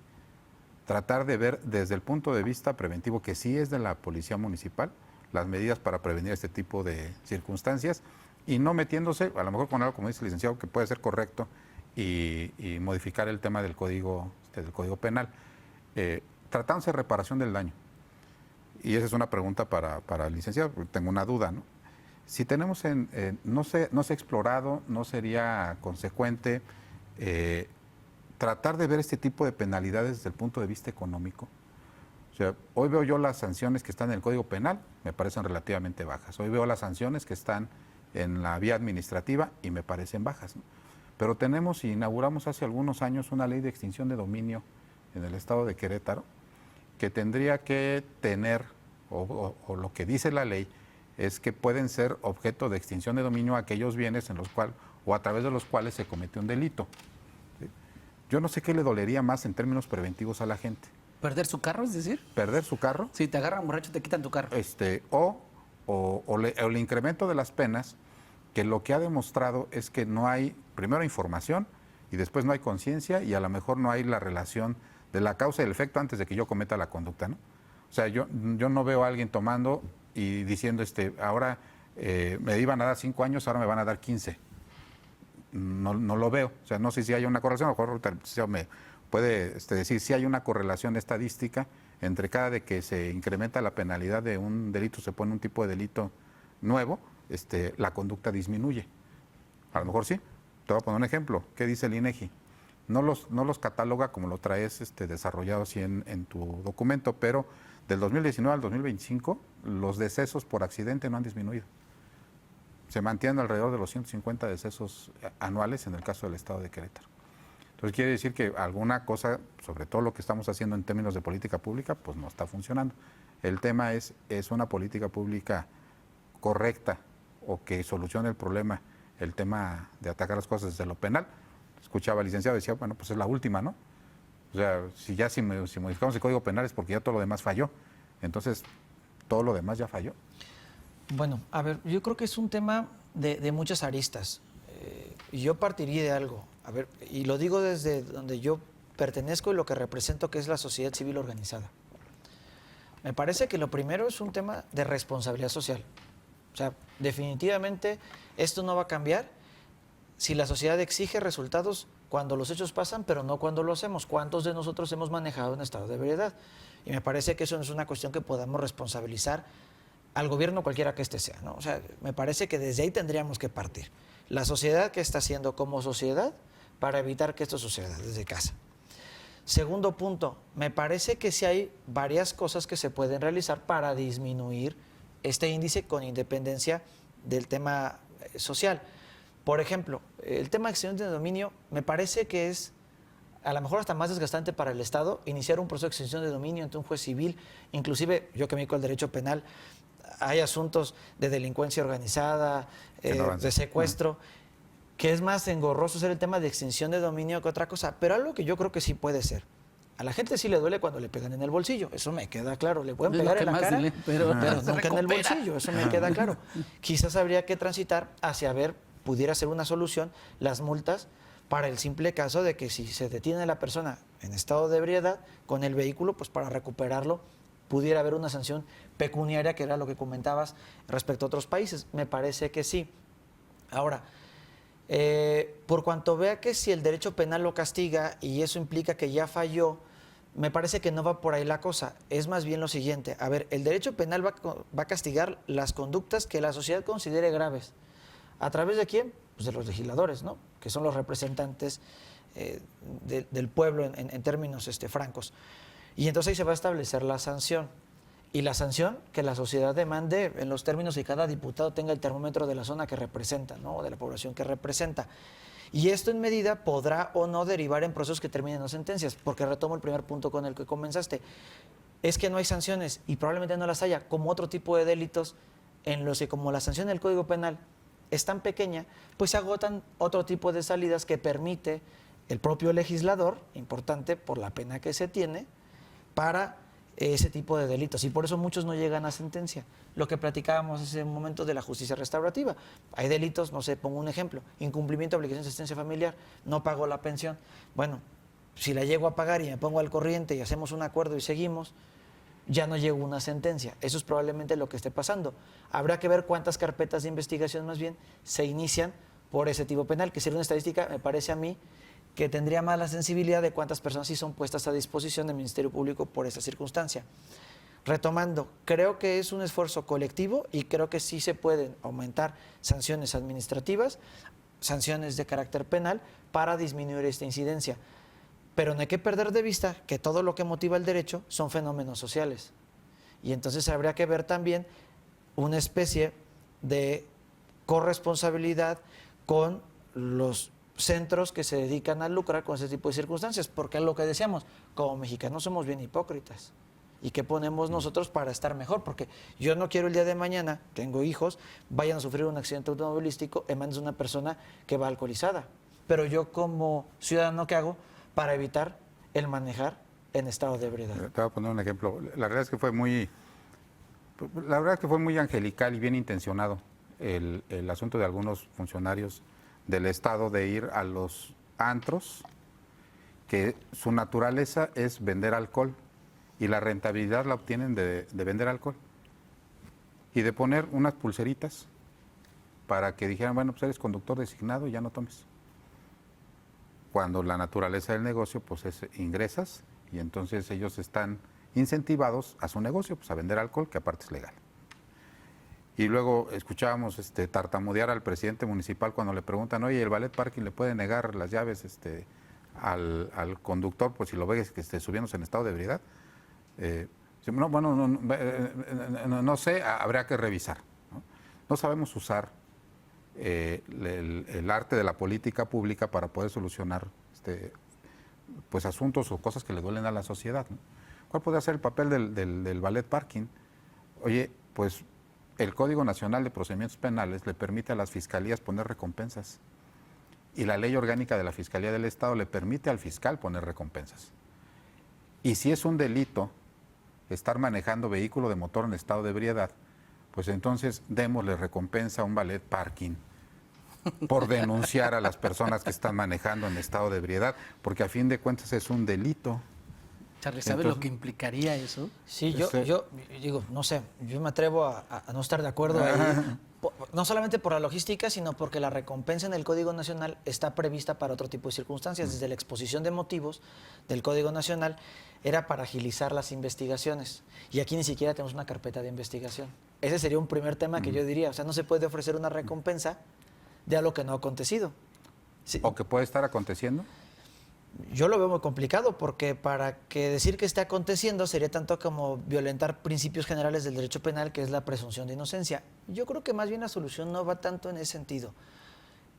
tratar de ver desde el punto de vista preventivo, que sí es de la policía municipal, las medidas para prevenir este tipo de circunstancias y no metiéndose, a lo mejor con algo, como dice el licenciado, que puede ser correcto y modificar el tema del código penal, tratándose de reparación del daño. Y esa es una pregunta para el licenciado, porque tengo una duda, ¿no? Si tenemos no se ha explorado, no sería consecuente tratar de ver este tipo de penalidades desde el punto de vista económico. O sea, hoy veo yo las sanciones que están en el Código Penal, me parecen relativamente bajas. Hoy veo las sanciones que están en la vía administrativa y me parecen bajas, ¿no? Pero inauguramos hace algunos años una ley de extinción de dominio en el estado de Querétaro que tendría que tener, o lo que dice la ley, es que pueden ser objeto de extinción de dominio aquellos bienes en los cuales o a través de los cuales se cometió un delito. ¿Sí? Yo no sé qué le dolería más en términos preventivos a la gente. ¿Perder su carro, es decir? Perder su carro. Si te agarran borracho, te quitan tu carro. O el incremento de las penas, que lo que ha demostrado es que no hay, primero, información y después no hay conciencia y a lo mejor no hay la relación de la causa y el efecto antes de que yo cometa la conducta, ¿no? O sea, yo no veo a alguien tomando y diciendo, ahora me iban a dar 5 años, ahora me van a dar 15. No lo veo. O sea, no sé si hay una correlación, a lo mejor me puede decir si hay una correlación estadística entre cada de que se incrementa la penalidad de un delito, se pone un tipo de delito nuevo, la conducta disminuye. A lo mejor sí. Te voy a poner un ejemplo. ¿Qué dice el INEGI? No los cataloga como lo traes desarrollado así en tu documento, pero del 2019 al 2025 los decesos por accidente no han disminuido. Se mantienen alrededor de los 150 decesos anuales en el caso del estado de Querétaro. Entonces quiere decir que alguna cosa, sobre todo lo que estamos haciendo en términos de política pública, pues no está funcionando. El tema es una política pública correcta o que solucione el problema, el tema de atacar las cosas desde lo penal. Escuchaba al licenciado, decía, bueno, pues es la última, ¿no? O sea, si modificamos el Código Penal es porque ya todo lo demás falló. Entonces, todo lo demás ya falló. Bueno, a ver, yo creo que es un tema de muchas aristas. Yo partiría de algo, a ver, y lo digo desde donde yo pertenezco y lo que represento, que es la sociedad civil organizada. Me parece que lo primero es un tema de responsabilidad social. O sea, definitivamente esto no va a cambiar si la sociedad exige resultados cuando los hechos pasan, pero no cuando lo hacemos. ¿Cuántos de nosotros hemos manejado en estado de ebriedad? Y me parece que eso no es una cuestión que podamos responsabilizar al gobierno cualquiera que sea, ¿no? O sea, me parece que desde ahí tendríamos que partir. La sociedad, ¿qué está haciendo como sociedad para evitar que esto suceda desde casa? Segundo punto, me parece que sí hay varias cosas que se pueden realizar para disminuir este índice con independencia del tema social. Por ejemplo, el tema de extinción de dominio me parece que es a lo mejor hasta más desgastante para el Estado iniciar un proceso de extinción de dominio ante un juez civil. Inclusive, yo que me dedico al derecho penal, hay asuntos de delincuencia organizada, de secuestro, que es más engorroso ser el tema de extinción de dominio que otra cosa. Pero algo que yo creo que sí puede ser. A la gente sí le duele cuando le pegan en el bolsillo, eso me queda claro. Le pueden pegar en la cara, pero nunca en el bolsillo, eso me queda claro. Quizás habría que transitar hacia ver, pudiera ser una solución, las multas para el simple caso de que si se detiene a la persona en estado de ebriedad con el vehículo, pues para recuperarlo pudiera haber una sanción pecuniaria, que era lo que comentabas respecto a otros países. Me parece que sí. Ahora, por cuanto vea que si el derecho penal lo castiga y eso implica que ya falló, me parece que no va por ahí la cosa. Es más bien lo siguiente. A ver, el derecho penal va a castigar las conductas que la sociedad considere graves. ¿A través de quién? Pues de los legisladores, ¿no? Que son los representantes del pueblo en términos francos. Y entonces ahí se va a establecer la sanción. Y la sanción que la sociedad demande en los términos que cada diputado tenga el termómetro de la zona que representa, ¿no? O de la población que representa. Y esto en medida podrá o no derivar en procesos que terminen en sentencias, porque retomo el primer punto con el que comenzaste. Es que no hay sanciones y probablemente no las haya, como otro tipo de delitos en los que, como la sanción del Código Penal es tan pequeña, pues se agotan otro tipo de salidas que permite el propio legislador, importante por la pena que se tiene, para ese tipo de delitos. Y por eso muchos no llegan a sentencia. Lo que platicábamos hace un momento de la justicia restaurativa. Hay delitos, no sé, pongo un ejemplo, incumplimiento de obligación de asistencia familiar, no pagó la pensión. Bueno, si la llego a pagar y me pongo al corriente y hacemos un acuerdo y seguimos, ya no llegó una sentencia. Eso es probablemente lo que esté pasando. Habrá que ver cuántas carpetas de investigación más bien se inician por ese tipo penal, que sería una estadística, me parece a mí, que tendría más la sensibilidad de cuántas personas sí son puestas a disposición del Ministerio Público por esa circunstancia. Retomando, creo que es un esfuerzo colectivo y creo que sí se pueden aumentar sanciones administrativas, sanciones de carácter penal para disminuir esta incidencia. Pero no hay que perder de vista que todo lo que motiva el derecho son fenómenos sociales. Y entonces habría que ver también una especie de corresponsabilidad con los centros que se dedican a lucrar con ese tipo de circunstancias, porque es lo que decíamos, como mexicanos somos bien hipócritas. y qué ponemos nosotros para estar mejor, porque yo no quiero el día de mañana, tengo hijos, vayan a sufrir un accidente automovilístico en manos de una persona que va alcoholizada. Pero yo como ciudadano, ¿qué hago para evitar el manejar en estado de ebriedad? Te voy a poner un ejemplo. La verdad es que fue muy angelical y bien intencionado el asunto de algunos funcionarios del Estado de ir a los antros, que su naturaleza es vender alcohol y la rentabilidad la obtienen de vender alcohol y de poner unas pulseritas para que dijeran, bueno, pues eres conductor designado y ya no tomes. Cuando la naturaleza del negocio pues es ingresas y entonces ellos están incentivados a su negocio, pues a vender alcohol, que aparte es legal. Y luego escuchábamos tartamudear al presidente municipal cuando le preguntan, oye, ¿el ballet parking le puede negar las llaves al conductor por si lo ves que esté subiéndose en estado de ebriedad? No sé, habría que revisar. No sabemos usar el arte de la política pública para poder solucionar pues asuntos o cosas que le duelen a la sociedad, ¿no? ¿Cuál podría ser el papel del ballet parking? Oye, pues el Código Nacional de Procedimientos Penales le permite a las fiscalías poner recompensas y la ley orgánica de la Fiscalía del Estado le permite al fiscal poner recompensas. Y si es un delito estar manejando vehículo de motor en estado de ebriedad, pues entonces démosle recompensa a un ballet parking por denunciar a las personas que están manejando en estado de ebriedad, porque a fin de cuentas es un delito. Charlie, ¿sabes lo que implicaría eso? Sí, yo digo, no sé, yo me atrevo a no estar de acuerdo ahí, no solamente por la logística, sino porque la recompensa en el Código Nacional está prevista para otro tipo de circunstancias. Desde la exposición de motivos del Código Nacional era para agilizar las investigaciones. Y aquí ni siquiera tenemos una carpeta de investigación. Ese sería un primer tema que yo diría. O sea, no se puede ofrecer una recompensa de algo que no ha acontecido. Sí. ¿O que puede estar aconteciendo? Yo lo veo muy complicado porque para que decir que esté aconteciendo sería tanto como violentar principios generales del derecho penal, que es la presunción de inocencia. Yo creo que más bien la solución no va tanto en ese sentido.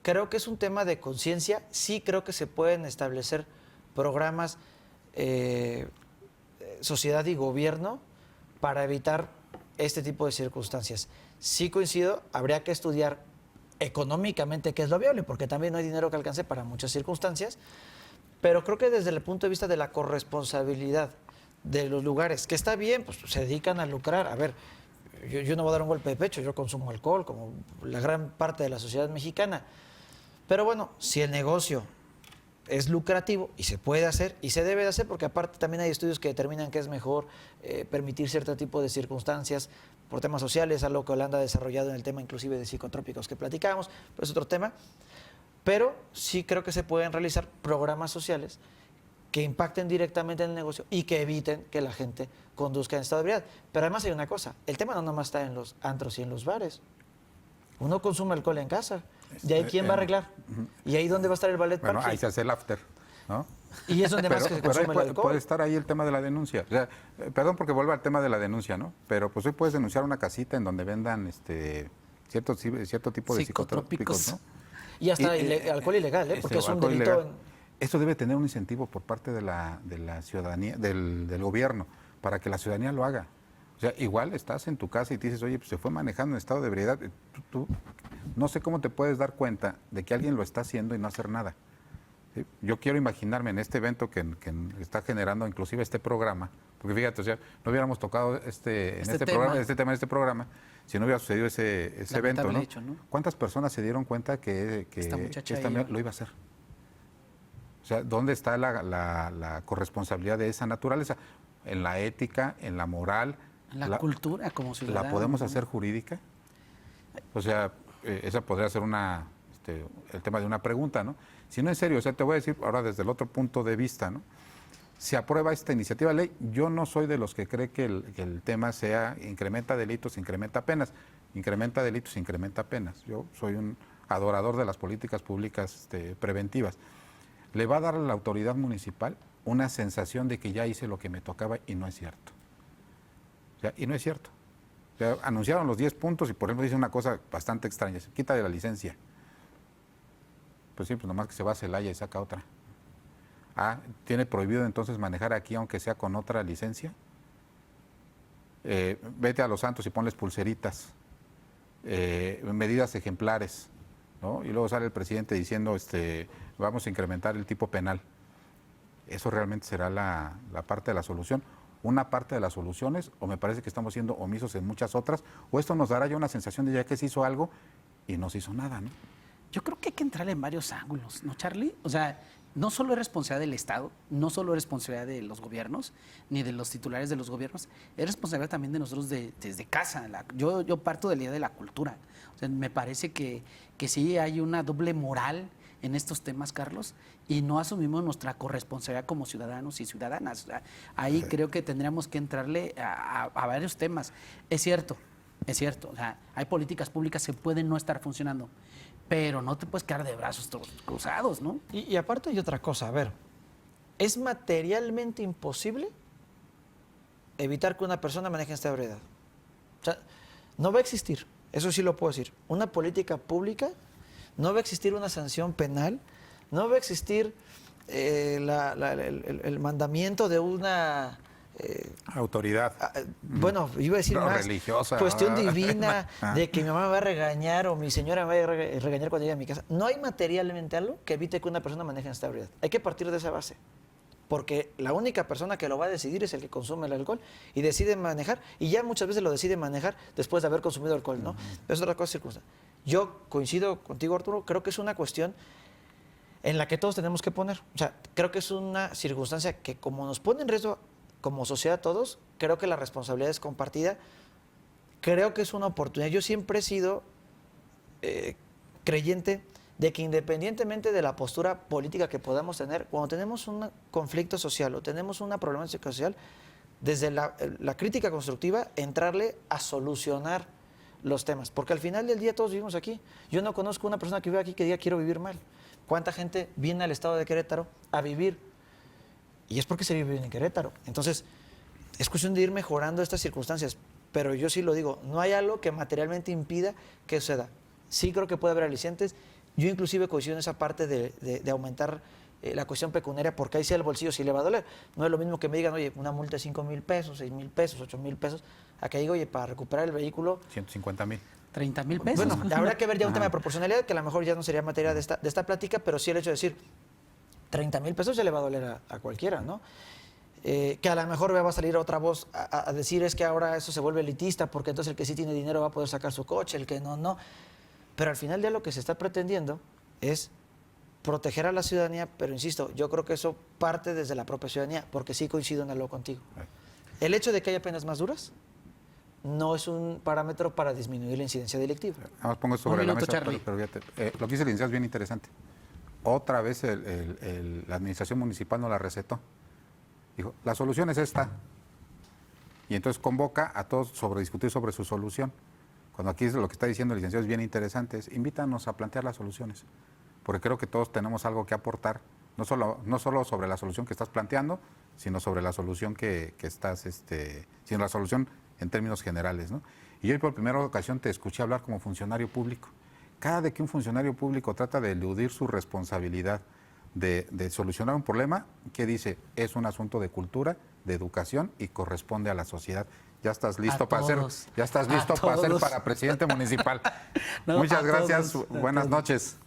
Creo que es un tema de conciencia. Sí creo que se pueden establecer programas, sociedad y gobierno, para evitar este tipo de circunstancias. Sí coincido, habría que estudiar económicamente qué es lo viable, porque también no hay dinero que alcance para muchas circunstancias. Pero creo que desde el punto de vista de la corresponsabilidad de los lugares, que está bien, pues se dedican a lucrar. A ver, yo no voy a dar un golpe de pecho, yo consumo alcohol, como la gran parte de la sociedad mexicana. Pero bueno, si el negocio es lucrativo y se puede hacer y se debe de hacer, porque aparte también hay estudios que determinan que es mejor permitir cierto tipo de circunstancias por temas sociales, algo que Holanda ha desarrollado en el tema inclusive de psicotrópicos que platicábamos, pero es otro tema. Pero sí creo que se pueden realizar programas sociales que impacten directamente en el negocio y que eviten que la gente conduzca en estado de ebriedad. Pero además hay una cosa, el tema no nomás está en los antros y en los bares. Uno consume alcohol en casa, ¿y ahí quién va a arreglar? ¿Y ahí dónde va a estar el ballet parking? Bueno, ahí se hace el after, ¿no? Y es donde más que se consume el alcohol. Puede estar ahí el tema de la denuncia. O sea, perdón porque vuelvo al tema de la denuncia, ¿no? Pero pues hoy puedes denunciar una casita en donde vendan cierto tipo de psicotrópicos, ¿no? Y hasta alcohol ilegal, porque es un delito. Esto debe tener un incentivo por parte de la ciudadanía, del gobierno, para que la ciudadanía lo haga. O sea, igual estás en tu casa y te dices, oye, pues se fue manejando en estado de ebriedad. Tú no sé cómo te puedes dar cuenta de que alguien lo está haciendo y no hacer nada. ¿Sí? Yo quiero imaginarme en este evento que está generando inclusive este programa, porque fíjate, o sea, no hubiéramos tocado este programa, si no hubiera sucedido ese evento, ¿no? Hecho, ¿no? ¿Cuántas personas se dieron cuenta que esta lo iba a hacer? O sea, ¿dónde está la corresponsabilidad de esa naturaleza? En la ética, en la moral. En la cultura como ciudadano. ¿La podemos hacer jurídica? O sea, esa podría ser el tema de una pregunta, ¿no? Si no, en serio, o sea, te voy a decir ahora desde el otro punto de vista, ¿no? Se aprueba esta iniciativa de ley. Yo no soy de los que cree que el tema sea incrementa delitos, incrementa penas. Incrementa delitos, incrementa penas. Yo soy un adorador de las políticas públicas preventivas. Le va a dar a la autoridad municipal una sensación de que ya hice lo que me tocaba y no es cierto. O sea, y no es cierto. O sea, anunciaron los 10 puntos y, por ejemplo, dice una cosa bastante extraña. Quítale la licencia. Pues sí, pues nomás que se va a Celaya y saca otra. ¿Tiene prohibido entonces manejar aquí aunque sea con otra licencia? Vete a Los Santos y ponles pulseritas, medidas ejemplares, ¿no? Y luego sale el presidente diciendo, vamos a incrementar el tipo penal. ¿Eso realmente será la parte de la solución? Una parte de las soluciones, o me parece que estamos siendo omisos en muchas otras, o esto nos dará ya una sensación de ya que se hizo algo y no se hizo nada, ¿no? Yo creo que hay que entrarle en varios ángulos, ¿no, Charlie? O sea, no solo es responsabilidad del Estado, no solo es responsabilidad de los gobiernos, ni de los titulares de los gobiernos, es responsabilidad también de nosotros desde casa. Yo parto de la idea de la cultura. O sea, me parece que sí hay una doble moral en estos temas, Carlos, y no asumimos nuestra corresponsabilidad como ciudadanos y ciudadanas. O sea, ahí creo que tendríamos que entrarle a varios temas. Es cierto, o sea, hay políticas públicas que pueden no estar funcionando, pero no te puedes quedar de brazos cruzados, ¿no? Y aparte hay otra cosa, a ver, ¿es materialmente imposible evitar que una persona maneje esta ebriedad? O sea, no va a existir, eso sí lo puedo decir, una política pública, no va a existir una sanción penal, no va a existir el mandamiento de una... autoridad. Bueno, iba a decir no, más, religiosa, cuestión divina de que mi mamá me va a regañar o mi señora me va a regañar cuando llegue a mi casa. No hay materialmente algo que evite que una persona maneje en esta ebriedad. Hay que partir de esa base. Porque la única persona que lo va a decidir es el que consume el alcohol y decide manejar, y ya muchas veces lo decide manejar después de haber consumido alcohol, ¿no? Es otra cosa circunstancia. Yo coincido contigo, Arturo, creo que es una cuestión en la que todos tenemos que poner. O sea, creo que es una circunstancia que como nos pone en riesgo como sociedad todos, creo que la responsabilidad es compartida. Creo que es una oportunidad. Yo siempre he sido creyente de que independientemente de la postura política que podamos tener, cuando tenemos un conflicto social o tenemos una problemática social, desde la crítica constructiva, entrarle a solucionar los temas. Porque al final del día todos vivimos aquí. Yo no conozco una persona que vive aquí que diga quiero vivir mal. ¿Cuánta gente viene al estado de Querétaro a vivir? Y es porque se vive bien en Querétaro. Entonces, es cuestión de ir mejorando estas circunstancias. Pero yo sí lo digo, no hay algo que materialmente impida que suceda. Sí creo que puede haber alicientes. Yo inclusive coincido en esa parte de aumentar la cuestión pecuniaria, porque ahí sí el bolsillo sí le va a doler. No es lo mismo que me digan, oye, una multa de 5,000 pesos, 6,000 pesos, 8,000 pesos, a que diga, oye, para recuperar el vehículo... 150,000. 30,000 pesos. Bueno, habrá que ver ya un tema de proporcionalidad, que a lo mejor ya no sería materia de esta plática, pero sí el hecho de decir, 30,000 pesos ya le va a doler a cualquiera, ¿no? Que a lo mejor va a salir otra voz a decir es que ahora eso se vuelve elitista, porque entonces el que sí tiene dinero va a poder sacar su coche, el que no. Pero al final de lo que se está pretendiendo es proteger a la ciudadanía, pero insisto, yo creo que eso parte desde la propia ciudadanía, porque sí coincido en algo contigo. El hecho de que haya penas más duras no es un parámetro para disminuir la incidencia delictiva. Vamos, pongo sobre la mesa, pero fíjate, lo que dice el licenciado es bien interesante. Otra vez la administración municipal no la recetó. Dijo, la solución es esta. Y entonces convoca a todos sobre discutir sobre su solución. Cuando aquí lo que está diciendo el licenciado es bien interesante, es invítanos a plantear las soluciones. Porque creo que todos tenemos algo que aportar, no solo sobre la solución que estás planteando, sino sobre la solución que estás, sino la solución en términos generales, ¿no? Y hoy por primera ocasión te escuché hablar como funcionario público. Cada vez que un funcionario público trata de eludir su responsabilidad de solucionar un problema, ¿qué dice? Es un asunto de cultura, de educación y corresponde a la sociedad. Ya estás listo para ser para presidente municipal. Muchas gracias, buenas noches.